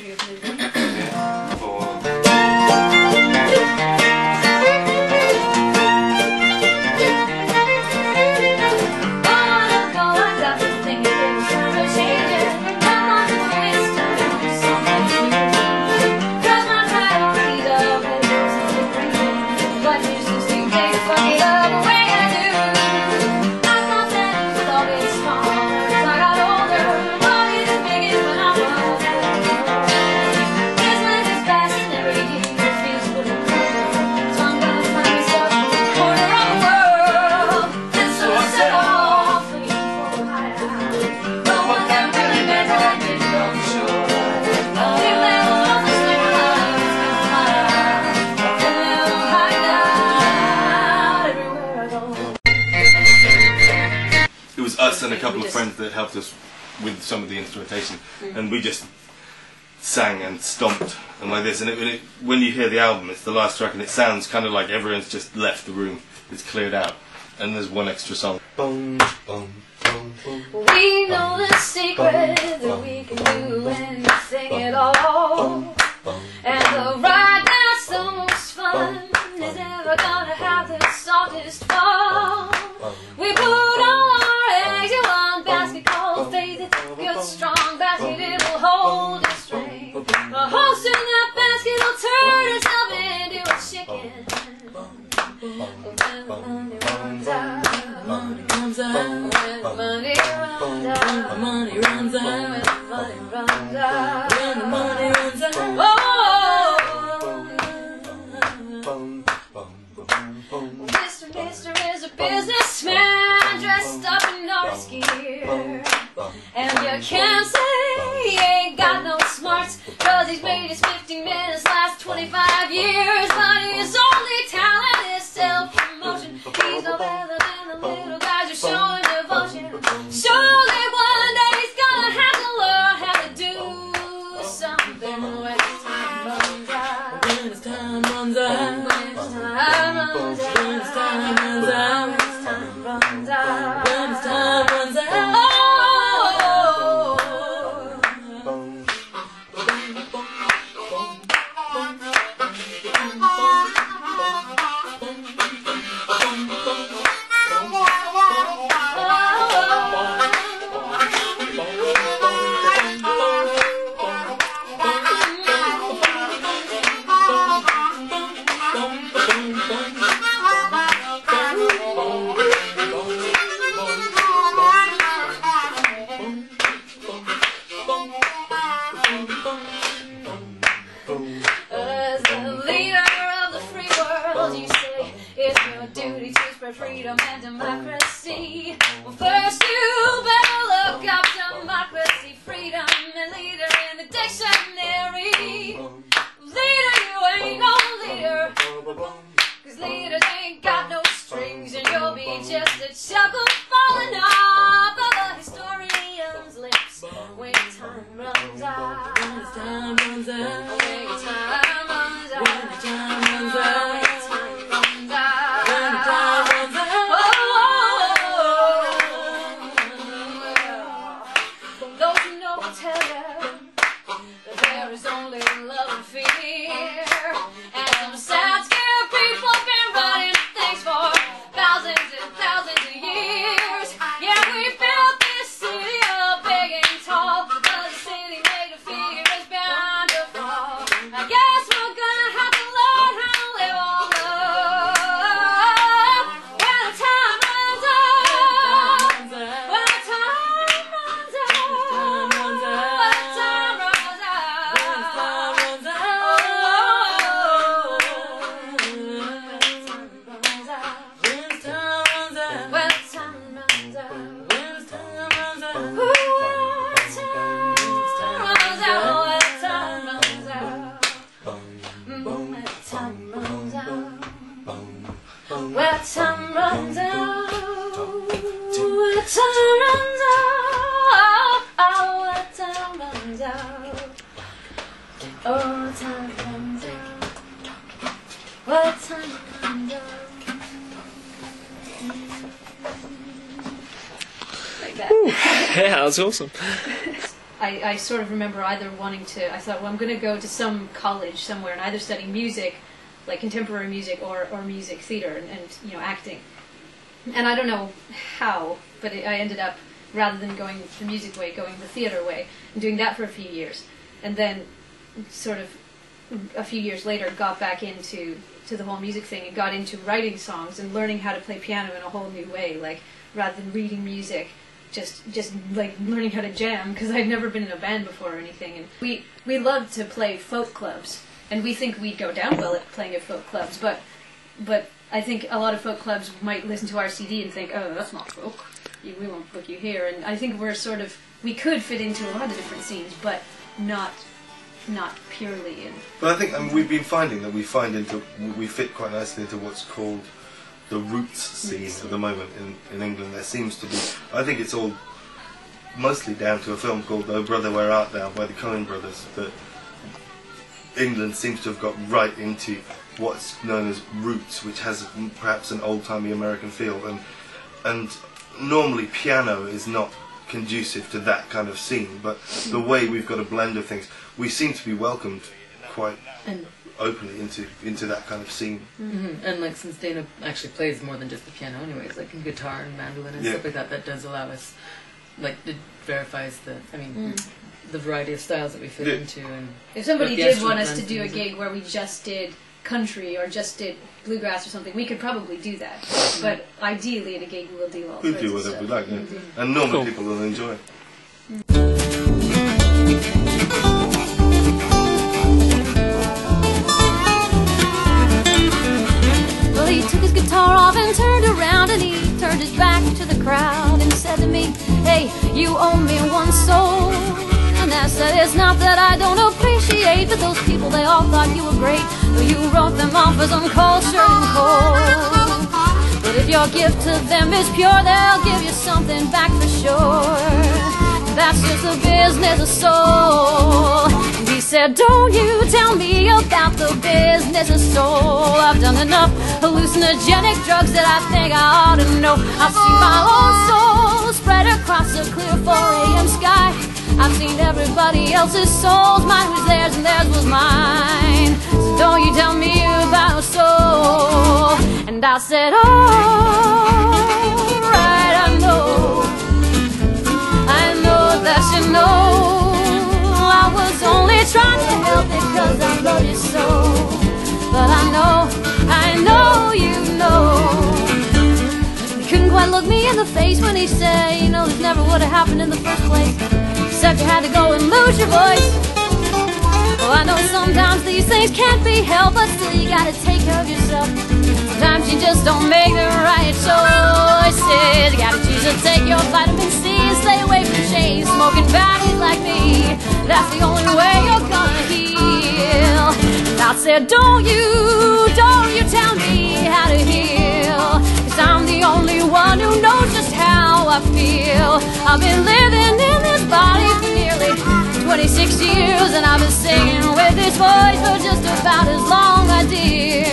history of moving. Yeah. Us and a couple of friends that helped us with some of the instrumentation, and we just sang and stomped and like this, and when you hear the album, it's the last track and it sounds kind of like everyone's just left the room, it's cleared out, and there's one extra song. We know the secret that we can do anything at all, and the ride that's the most fun is never gonna have the softest fall. We put all our eggs in one basket called faith. It's a good strong basket, it'll hold its strength. The host in that basket will turn itself into a chicken. When the money runs out, money runs out, when the money runs out, money runs out, when the money runs out, when the money runs out. Mr. is a businessman dressed up in Norris gear, and you can't say he ain't got no smarts, cause he's made his 15 minutes last 25 years, but his only talent is self-promotion. He's no better than the little guys who show him devotion. Surely one day he's gonna have to learn how to do something when his time runs out. When his time runs out. When his time runs out. When his time runs out. When his time runs out. When his time runs out. As the leader of the free world, you say it's your duty to spread freedom and democracy. Well, first you better look up democracy, freedom, and leader in the dictionary. Leader, you ain't no leader, cause leaders ain't got no strings, and you'll be just a chuckle falling off of a historian's lips when time runs out. When time runs out. When time runs out. When time runs out. When time runs out. When time runs out. Those who know will tell you that there is only love and fear, and some sad, scared people have been running things for thousands and thousands of years. Yeah, we built this city up big and tall, but the city made of fear is bound to fall. I guess we're gonna have to learn how to live on love when the time runs out. When the time runs out. When the time runs out. When the time runs out. When the time runs out. When the time runs out. When the time runs out. When the time runs out. When the time runs out. When the time runs out. When time runs out. When time runs out. Oh, when time runs out. Oh, time runs out. When time runs out. Like that. Yeah, that's awesome. I I sort of remember either wanting to, I thought, well, I'm going to go to some college somewhere and either study music, like contemporary music, or music theater and you know, acting. And I don't know how, but I ended up, rather than going the music way, going the theater way, and doing that for a few years. And then sort of a few years later got back into the whole music thing and got into writing songs and learning how to play piano in a whole new way, like rather than reading music, just like learning how to jam, because I'd never been in a band before or anything. And we loved to play folk clubs, and we think we'd go down well at playing at folk clubs, but I think a lot of folk clubs might listen to our CD and think, oh, that's not folk, we won't book you here. And I think we're sort of, we could fit into a lot of different scenes, but not purely in. But I think we've been finding that we fit quite nicely into what's called the roots scene at the moment in England. There seems to be, I think it's all mostly down to a film called Oh Brother Where Art Thou by the Coen brothers, that England seems to have got right into what's known as roots, which has perhaps an old-timey American feel, and normally piano is not conducive to that kind of scene, but the way we've got a blend of things, we seem to be welcomed quite openly into that kind of scene. Mm-hmm. And like, since Dana actually plays more than just the piano anyways, like in guitar and mandolin and stuff like that, that does allow us, like, it verifies the, I mean, the variety of styles that we fit into. And if somebody did want us to do a gig where we just did country or just did bluegrass or something, we could probably do that. But ideally at a gig we'll do all sorts of stuff. We'll do whatever we like, and normally people will enjoy it. Well, he took his guitar off and turned around, and he turned his back to the crowd and said to me, hey, you owe me one soul. And I said, it's not that I don't appreciate that those people, they all thought you were great, though you wrote them off as uncultured and cold. But if your gift to them is pure, they'll give you something back for sure. That's just the business of soul. And he said, don't you tell me about the business of soul. I've done enough hallucinogenic drugs that I think I ought to know. I've seen my own soul spread across a clear 4 a.m. sky. I've seen everybody else's souls, mine was theirs and theirs was mine. So don't you tell me about soul. And I said, oh, right, I know that you know. I was only trying to help because I love you so. But I know you know. He couldn't quite look me in the face when he said, you know, this never would have happened in the first place, except you had to go and lose your voice. Oh, I know sometimes these things can't be helped, but still you gotta take care of yourself. Sometimes you just don't make the right choices. You gotta choose to take your vitamin C and stay away from chain smoking baddies like me. That's the only way you're gonna heal. And I said, don't you tell me how to heal, 'cause I'm the only one who knows just how I feel. I've been living in this body for nearly 26 years, and I've been singing with this voice for just about as long, my dear.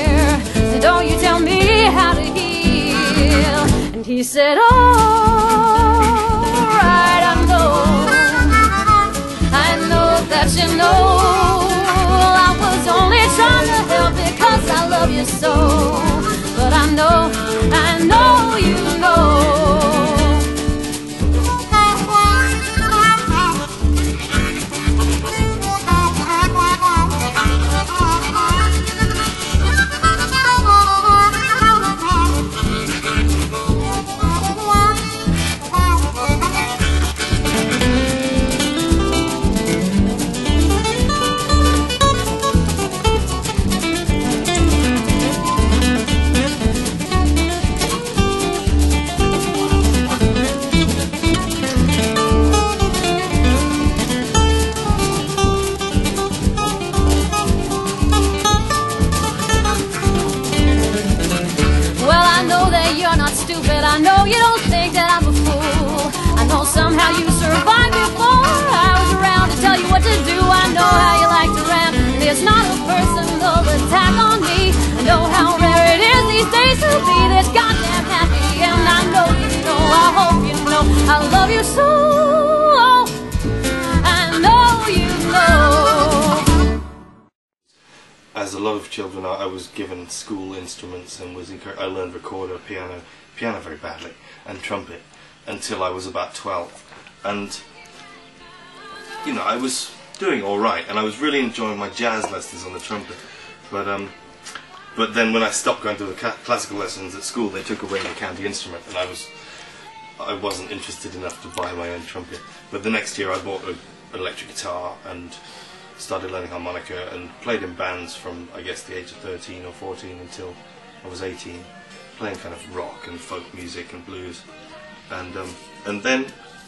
So don't you tell me how to heal. And he said, all right, I know that you know. I was only trying to help because I love you so. But I know you know. I know you don't think that I'm a fool. I know somehow you survived before I was around to tell you what to do. I know how you like to rant, and it's not a personal attack on me. I know how rare it is these days to be this goddamn happy, and I know you know, I hope you know, I love you so. I a lot of children are, I was given school instruments and I learned recorder, piano very badly, and trumpet until I was about 12. And you know, I was doing all right, and I was really enjoying my jazz lessons on the trumpet. But then when I stopped going to the classical lessons at school, they took away the county instrument, and I wasn't interested enough to buy my own trumpet. But the next year I bought an electric guitar and started learning harmonica and played in bands from, I guess, the age of 13 or 14 until I was 18, playing kind of rock and folk music and blues. And then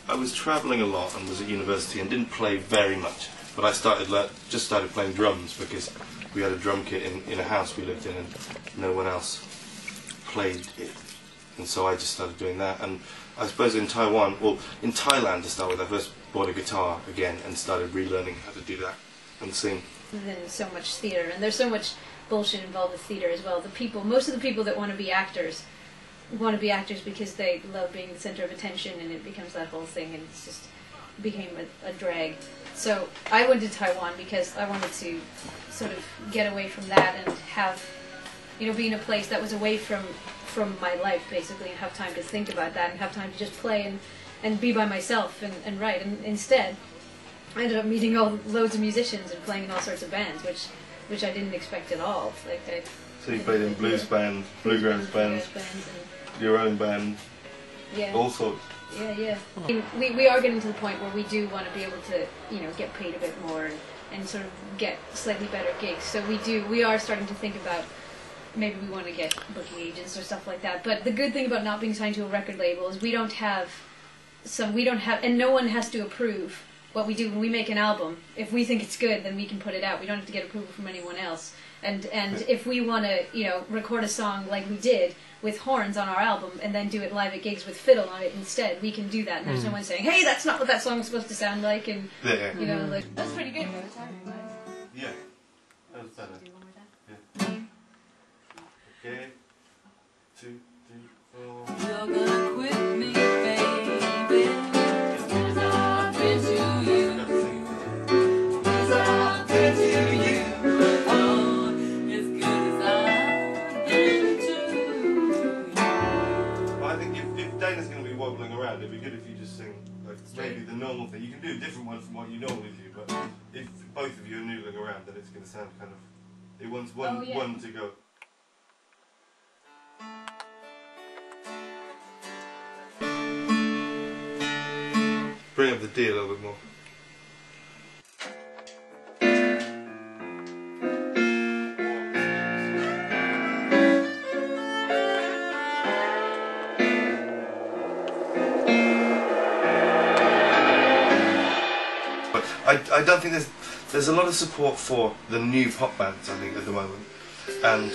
I was travelling a lot and was at university and didn't play very much. But I just started playing drums because we had a drum kit in a house we lived in and no one else played it. And so I just started doing that. And I suppose in Thailand to start with, I first bought a guitar again and started relearning how to do that and sing. There's so much theatre, and there's so much bullshit involved with theatre as well. Most of the people that want to be actors because they love being the centre of attention, and it becomes that whole thing, and it's just became a drag. So I went to Taiwan because I wanted to sort of get away from that and have, be in a place that was away from my life, basically, and have time to think about that and have time to just play and be by myself and write. And instead, I ended up meeting loads of musicians and playing in all sorts of bands, which I didn't expect at all. So you played in blues band, bluegrass bands, your own band, yeah, all sorts. Yeah. We are getting to the point where we do want to be able to, get paid a bit more and sort of get slightly better gigs. So we are starting to think about maybe we want to get booking agents or stuff like that. But the good thing about not being signed to a record label is we don't have, and no one has to approve what we do when we make an album. If we think it's good, then we can put it out. We don't have to get approval from anyone else. And if we want to, record a song like we did with horns on our album and then do it live at gigs with fiddle on it instead, we can do that. And there's no one saying, hey, that's not what that song's supposed to sound like. And, that's pretty good. Yeah. That was better. Do one more time. Yeah. Okay. 2, 3, 4. You're gonna quit me, baby. Cause I've been to you. Cause I've been to you. Oh, as good as I've been to you. Well, I think if Dana's going to be wobbling around, it'd be good if you just sing maybe the normal thing. You can do a different one from what you normally do, but if both of you are noodling around, then it's going to sound kind of... It wants one to go. Bring up the D a little bit more. But I don't think there's a lot of support for the new pop bands, I think, at the moment, and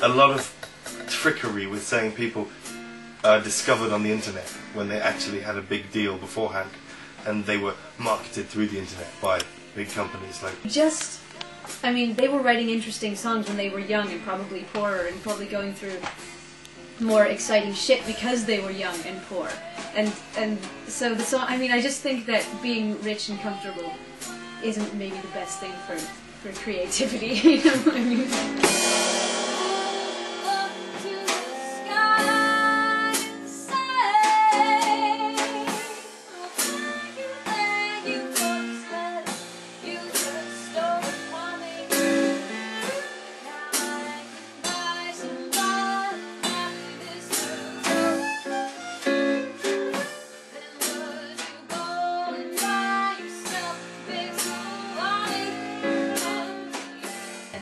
a lot of trickery with saying people discovered on the internet when they actually had a big deal beforehand. And they were marketed through the internet by big companies like... they were writing interesting songs when they were young and probably poorer and probably going through more exciting shit because they were young and poor. And so the song... I just think that being rich and comfortable isn't maybe the best thing for creativity, you know what I mean?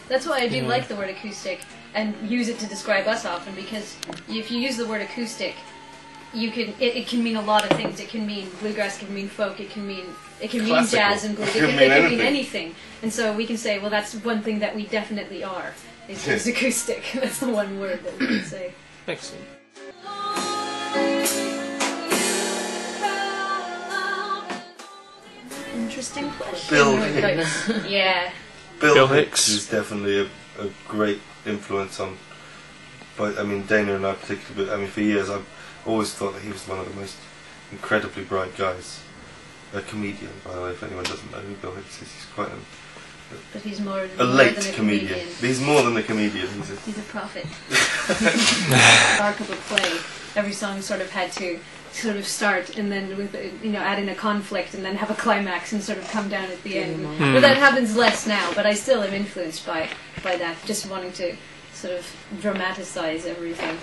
That's why I do like the word acoustic and use it to describe us often, because if you use the word acoustic, it can mean a lot of things. It can mean bluegrass, it can mean folk, it can mean jazz and blues, it can mean anything. And so we can say, well, that's one thing that we definitely are, is acoustic. That's the one word that we can say. Excellent. Interesting question. Bill Hicks. Yeah. Bill Hicks is definitely a great influence on, but Dana and I particularly, but for years I've always thought that he was one of the most incredibly bright guys. A comedian, by the way, if anyone doesn't know who Bill Hicks is. He's quite But he's more A late comedian. He's more than a comedian. He's a prophet. Our couple play. Every song sort of had to sort of start and then with add in a conflict and then have a climax and sort of come down at the end. But that happens less now. But I still am influenced by that, just wanting to sort of dramatize everything.